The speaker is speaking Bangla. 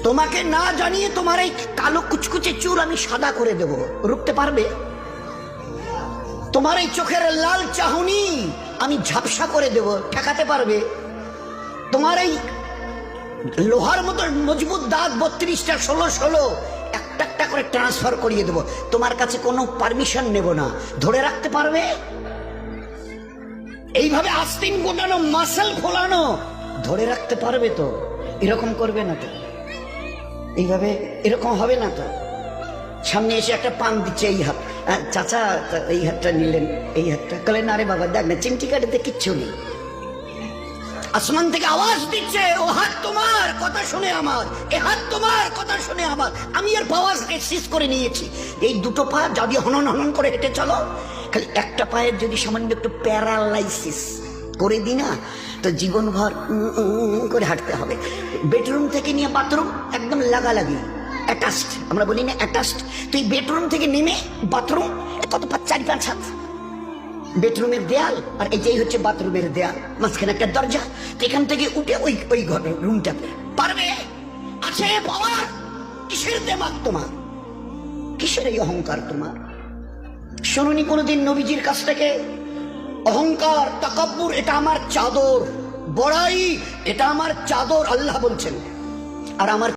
তোমাকে না জানিয়ে তোমার এই কালো কুচকুচে চুল আমি সাদা করে দেব, রুখতে পারবে? তোমার এই চোখের লাল চাহনি আমি ঝাপসা করে দেব, ঠেকাতে পারবে? তোমার এই লোহার মতো মজবুত দাঁত 32টা 16 একটা একটা করে ট্রান্সফার করিয়ে দেব, তোমার কাছে কোনো পারমিশন নেব না, ধরে রাখতে পারবে? এইভাবে আস্তিন গোটানো মাসল ফোলানো ধরে রাখতে পারবে তো? এরকম করবে না তো? এইভাবে এরকম হবে না তো? সামনে এসে একটা পান দিচ্ছে, এই হাত, চাচা এই হাতটা নিলেন, এই হাতটা কলেন, আরে বাবা দেখ না চিমটি কাটিতে কিচ্ছু নেই। আসমান থেকে আওয়াজ দিচ্ছে, ও হাত তোমার কথা শুনে আমার, এ হাত তোমার কথা শুনে আমার। আমি এর পাওয়াজ এক্সিস করে নিয়েছি। এই দুটো পা যদি হনন হনন করে হেঁটে চলো, খালি একটা পায়ের যদি সামান্য একটু প্যারালাইসিস করে দিই না, তো জীবনভর করে হাঁটতে হবে। বেডরুম থেকে নিয়ে বাথরুম একদম লাগালাগি, অ্যাটাচড, আমরা বলি না অ্যাটাচড। তুই বেডরুম থেকে নেমে বাথরুম কত 4-5 হাত, বেডরুমের দেয়াল আর এটাই হচ্ছে বাথরুমের দেয়াল, মাঝখানে একটা দরজা। এখান থেকে উঠে ওই ঘরের রুমটাতে পারবে? আছে পাওয়ার? কিসের দেমাগ তোমার? কিসের এই অহংকার তোমার? শুনুনি কোনোদিন নবীজির কাছ থেকে অহংকার, তাকাব্বুর এটা আমার চাদর, বড়াই এটা আমার চাদর, আল্লাহ বলছেন। আর আমার